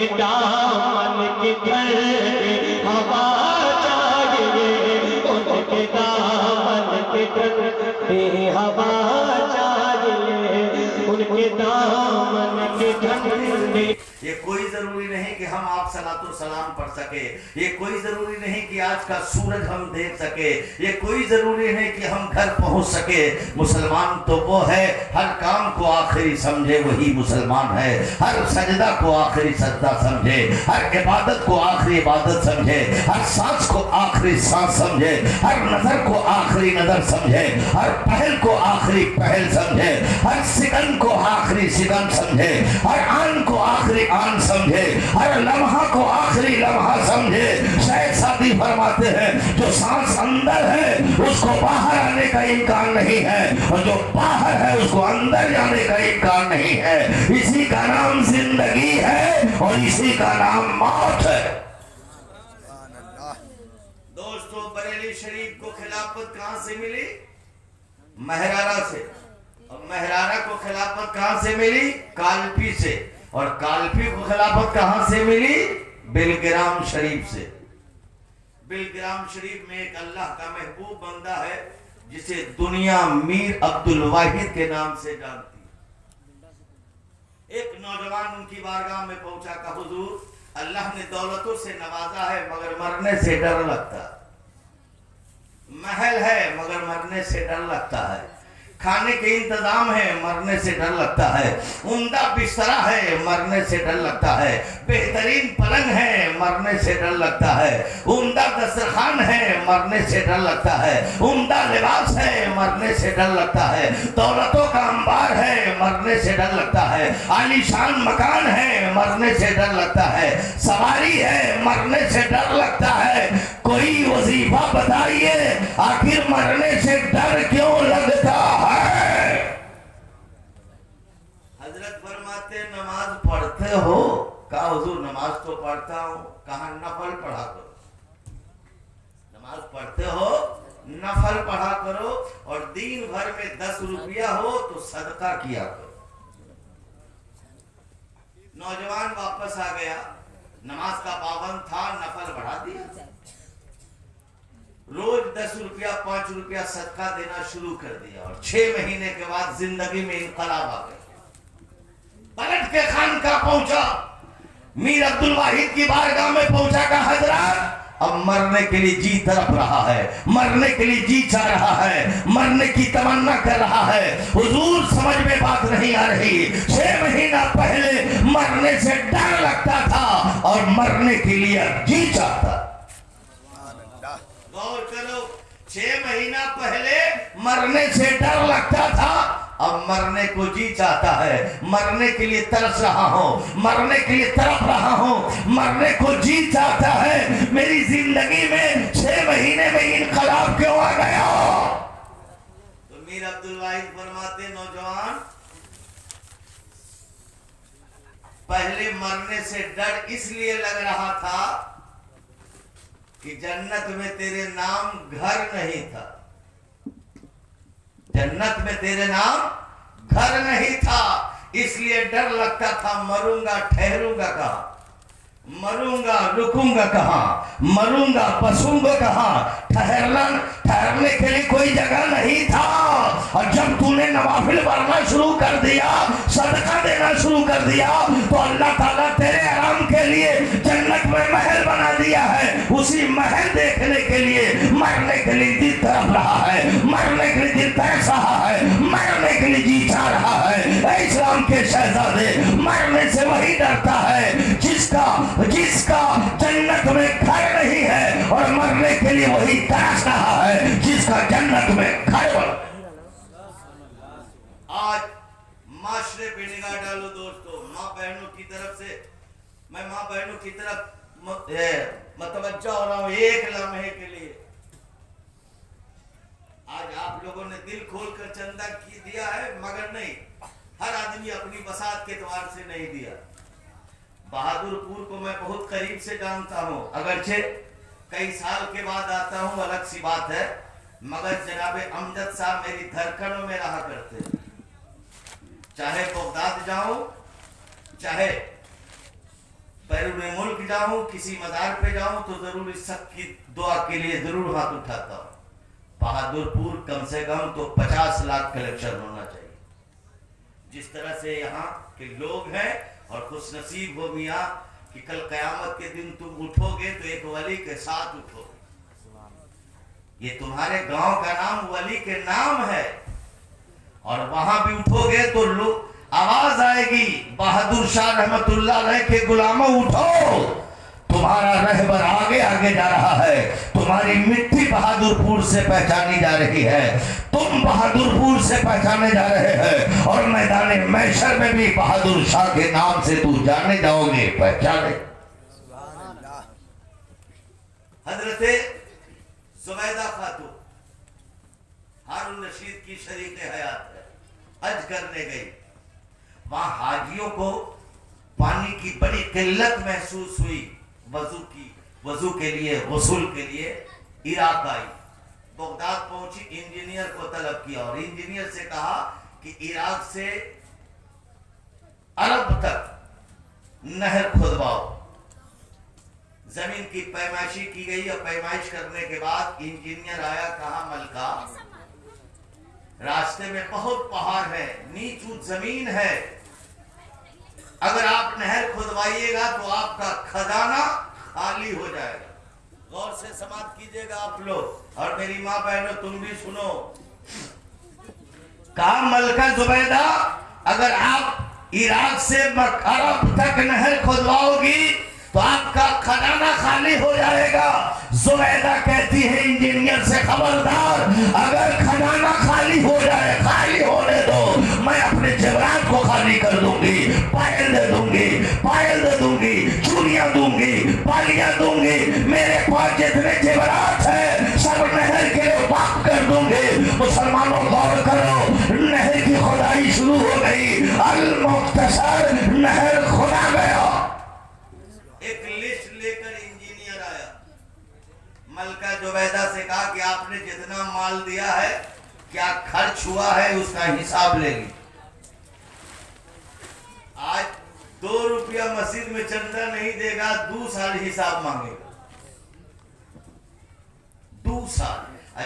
دامن کی ٹھنڈی ہوا چاہیے، ان کے دامن کی ٹھنڈی ہوا چاہیے، ان کے دامن کی ٹھنڈی۔ یہ کوئی ضروری نہیں کہ ہم آپ صلاۃ و سلام پڑھ سکے، یہ کوئی ضروری نہیں کہ آج کا سورج ہم دیکھ سکے، یہ کوئی ضروری نہیں کہ ہم گھر پہنچ سکے۔ مسلمان تو وہ ہے ہر کام کو آخری سمجھے، وہی مسلمان ہے۔ ہر سجدہ کو آخری سجدہ سمجھے، ہر عبادت کو آخری عبادت سمجھے، ہر سانس کو آخری سانس سمجھے، ہر نظر کو آخری نظر سمجھے، ہر پہل کو آخری پہل سمجھے، ہر سکن کو آخری سکن سمجھے، ہر آن کو آخری آن سمجھے، ہر لمحہ کو آخری لمحہ سمجھے۔ شیخ سعدی فرماتے ہیں جو سانس اندر ہے اس کو باہر آنے کا امکان نہیں ہے، اور جو باہر ہے اس کو اندر جانے کا امکان نہیں ہے۔ اسی کا نام زندگی ہے اور اسی کا نام موت ہے۔ دوستو، بریلی شریف کو خلافت کہاں سے ملی؟ مہرارہ سے۔ اور مہرارہ کو خلافت کہاں سے ملی؟ کالپی سے۔ اور کالپی کو خلافت کہاں سے ملی؟ بلگرام شریف سے۔ بلگرام شریف میں ایک اللہ کا محبوب بندہ ہے جسے دنیا میر عبدالواحد کے نام سے جانتی ہے۔ ایک نوجوان ان کی بارگاہ میں پہنچا کہ حضور، اللہ نے دولتوں سے نوازا ہے مگر مرنے سے ڈر لگتا ہے، محل ہے مگر مرنے سے ڈر لگتا ہے، کھانے کے انتظام ہے مرنے سے ڈر لگتا ہے، عمدہ بسترا ہے مرنے سے ڈر لگتا ہے، بہترین پلنگ ہے مرنے سے ڈر لگتا ہے، عمدہ دسترخوان ہے مرنے سے ڈر لگتا ہے، عمدہ لباس ہے مرنے سے ڈر لگتا ہے، دولتوں کا انبار ہے مرنے سے ڈر لگتا ہے، عالی شان مکان ہے مرنے سے ڈر لگتا ہے، سواری ہے مرنے سے ڈر لگتا ہے۔ کوئی وظیفہ بتائیے آخر مرنے سے ڈر کیوں لگتا ہے؟ حضرت فرماتے نماز پڑھتے ہو؟ کہا حضور نماز تو پڑھتا ہوں۔ کہا نفل پڑھا کرو۔ نماز پڑھتے ہو نفل پڑھا کرو، اور دن بھر میں 10 روپیہ ہو تو صدقہ کیا کرو۔ نوجوان واپس آ گیا، نماز کا پابند تھا، نفل بڑھا دیا، روز 10 روپیہ 5 روپیہ صدقہ دینا شروع کر دیا، اور 6 مہینے کے بعد زندگی میں انقلاب آ گیا۔ پلٹ کے خانقاہ پہنچا، میر عبدالواحد کی بارگاہ میں پہنچا کہ حضرت اب مرنے کے لیے جی تڑپ رہا ہے، مرنے کے لیے جی چاہ رہا ہے، مرنے کی تمنا کر رہا ہے۔ حضور سمجھ میں بات نہیں آ رہی، 6 مہینہ پہلے مرنے سے ڈر لگتا تھا اور مرنے کے لیے جی چاہتا۔ غور کرو، 6 مہینہ پہلے مرنے سے ڈر لگتا تھا، اب مرنے کو جی چاہتا ہے، مرنے کے لیے ترس رہا ہوں، مرنے کے لیے تڑپ رہا ہوں، مرنے کو جی چاہتا ہے۔ میری زندگی میں 6 مہینے میں انقلاب کیوں آ گیا؟ تو میر عبدالواحد فرماتے نوجوان، پہلے مرنے سے ڈر اس لیے لگ رہا تھا کہ جنت میں تیرے نام گھر نہیں تھا، جنت میں تیرے نام گھر نہیں تھا، اس لیے ڈر لگتا تھا مروں گا ٹھہروں گا کہاں، مروں گا رکوں گا کہاں، مروں گا بسوں گا کہاں، ٹھہرنے کے لیے کوئی جگہ نہیں تھا۔ اور جب تو نے نوافل پڑھنا شروع کر دیا، صدقہ دینا شروع کر دیا، تو اللہ تعالیٰ تیرے آرام کے لیے جنت میں محل بنا دیا ہے۔ اسی محل دیکھنے کے لیے مرنے کے لیے دل تڑپ رہا ہے، مرنے کے لیے دل ترس رہا ہے، مرنے کے لیے جی چاہ رہا ہے۔ اے اسلام کے شہزادے، مرنے سے وہی ڈرتا ہے جس کا جنت میں گھر نہیں ہے، اور مرنے کے لیے وہی ترس رہا ہے جس کا جنت میں گھر بنا۔ آج معاشرے پہ نگاہ ڈالو دوستو، ماں بہنوں کی طرف سے میں ماں بہنوں کی طرف متوجہ ہو رہا ہوں ایک لمحے کے لیے۔ آج آپ لوگوں نے دل کھول کر چندہ کی دیا ہے، مگر نہیں، ہر آدمی اپنی بساط کے اعتبار سے نہیں دیا۔ بہادر پور کو میں بہت قریب سے جانتا ہوں، اگرچہ کئی سال کے بعد آتا ہوں، الگ سی بات ہے، مگر جناب امجد صاحب میری دھڑکنوں میں رہا کرتے، چاہے بغداد جاؤں، چاہے بیرون ملک جاؤں کسی مزار پہ جاؤں تو ضرور اس سب کی دعا کے لیے ضرور ہاتھ اٹھاتا ہوں. بہادر پور کم سے کم تو 50 لاکھ کلیکشن ہونا چاہیے. جس طرح سے یہاں کے لوگ ہیں اور خوش نصیب ہو میاں کہ کل قیامت کے دن تم اٹھو گے تو ایک ولی کے ساتھ اٹھو گے. یہ تمہارے گاؤں کا نام ولی کے نام ہے اور وہاں بھی اٹھو گے تو لوگ آواز آئے گی بہادر شاہ رحمت اللہ علیہ کے غلاموں اٹھو. تمہارا رہبر آگے آگے جا رہا ہے. تمہاری مٹی بہادر پور سے پہچانی جا رہی ہے. تم بہادر پور سے پہچانے جا رہے ہیں اور میدان محشر میں بھی بہادر شاہ کے نام سے تو جانے جاؤ گے پہچانے. حضرت زبیدہ خاتون ہارون رشید کی شریک حیات ہے. حج کرنے گئی. وہاں حاجیوں کو پانی کی بڑی قلت محسوس ہوئی. وضو کے لیے غسل کے لیے عراق آئی. بغداد پہنچی. انجینئر کو طلب کیا اور انجینئر سے کہا کہ عراق سے عرب تک نہر کھودواؤ. زمین کی پیمائشی کی گئی اور پیمائش کرنے کے بعد انجینئر آیا. کہا ملکہ راستے میں بہت پہاڑ ہے, نیچ اونچ زمین ہے, اگر آپ نہر کھودوائیے گا تو آپ کا خزانہ خالی ہو جائے گا. غور سے سماعت کیجئے گا آپ لوگ اور میری ماں بہنوں تم بھی سنو. کہا ملکہ زبیدہ اگر آپ عراق سے عرب تک نہر کھودواؤ گی تو آپ کا خزانہ خالی ہو جائے گا. زبیدہ کہتی ہے انجینئر سے خبردار, اگر خزانہ خالی ہو جائے خالی ہونے دو, میں اپنے جیورات کو خالی کر دوں گی. پائل دے دوں گی, چوڑیاں دوں گی, بالیاں دوں گی. میرے پاس جتنے جیورات ہیں سب نہر کے لیے وقف کر دوں گی. مسلمانوں غور کرو, نہر کی کھدائی شروع ہو گئی. المختصر نہر کھدا گیا. ایک لسٹ لے کر انجینئر آیا. ملکہ زبیدہ سے کہا کہ آپ نے جتنا مال دیا ہے کیا خرچ ہوا ہے اس کا حساب لے لی. آج 2 روپیہ مسجد میں چندہ نہیں دے گا 2 سال حساب مانگے گا. 2 سال.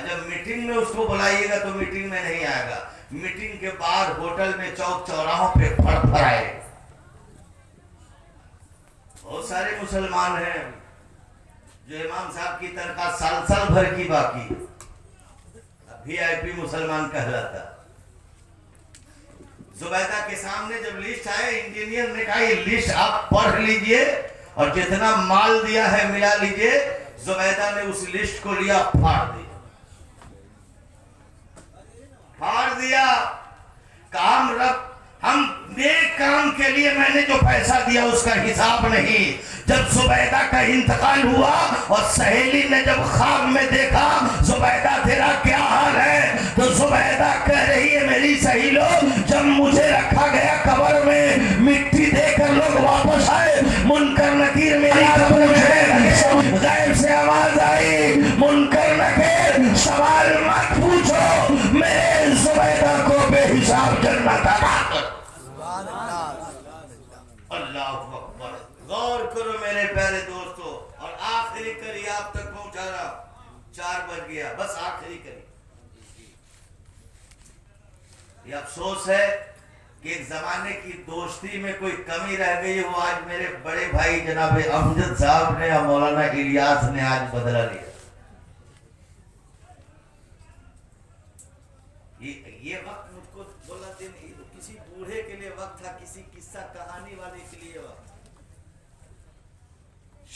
جب میٹنگ میں اس کو بلائیے گا تو میٹنگ میں نہیں آئے گا. میٹنگ کے بعد ہوٹل میں چوک چوراہوں پہ پھڑ پھڑائے. بہت سارے مسلمان ہیں جو امام صاحب کی تنخواہ سال بھر کی باقی, وی آئی پی مسلمان کہلاتا. زبیدہ کے سامنے جب لسٹ آئے انجینئر نے کہا یہ لسٹ آپ پڑھ لیجئے اور جتنا مال دیا ہے ملا لیجئے. زبیدہ نے اس لسٹ کو لیا, پھاڑ دیا. کام رب ہم نیک کام کے لیے میں نے جو پیسہ دیا اس کا حساب نہیں. جب زبیدہ کا انتقال ہوا اور سہیلی نے جب خواب میں دیکھا زبیدہ تیرا کیا حال ہے, تو زبیدہ کہہ رہی ہے میری سہیلو جب مجھے رکھا گیا قبر میں مٹی دے کر لوگ واپس آئے, منکر نکیر میری قبر میں غیب سے آواز آئی منکر نکیر سوال مت پوچھو, میرے زبیدہ کو بے حساب جنت عطا کر. اللہ اکبر. غور کرو میرے پیارے دوستو. اور آخری کری آپ تک پہنچا رہا, 4 بج گیا, بس آخری کری. یہ افسوس ہے کہ ایک زمانے کی دوستی میں کوئی کمی رہ گئی, وہ آج میرے بڑے بھائی جناب امجد صاحب نے اور مولانا الیاس نے آج بدلا لیا. یہ وقت مجھ کو بولا دن کسی بوڑھے کے لیے وقت تھا, کسی قصہ کہانی والے کے لیے وقت.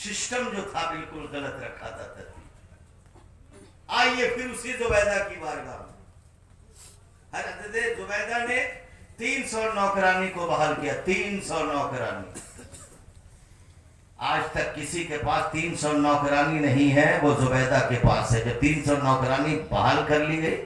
سسٹم جو تھا بالکل غلط رکھا تھا ترتیب. آئیے پھر اسی زبیدہ کی بارگاہ میں. حضرت زبیدہ نے 300 نوکرانی کو بحال کیا. 300 نوکرانی. آج تک کسی کے پاس 300 نوکرانی نہیں ہے, وہ زبیدہ کے پاس ہے. جب 300 نوکرانی بحال کر لی گئی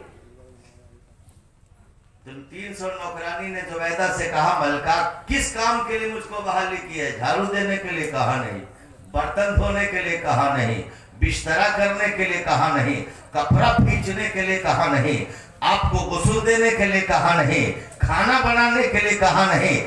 تو 300 نوکرانی نے زبیدہ سے کہا ملکہ کس کام کے لیے مجھ کو بحالی کی ہے؟ جھاڑو دینے کے لیے کہا نہیں, برتن دھونے کے لیے کہا نہیں, بسترا کرنے کے لیے کہا نہیں, کپڑا پھینچنے کے لیے کہا نہیں, آپ کو غسل دینے کے لیے کہا نہیں, کھانا بنانے کے لیے کہا نہیں,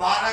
12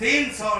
300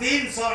300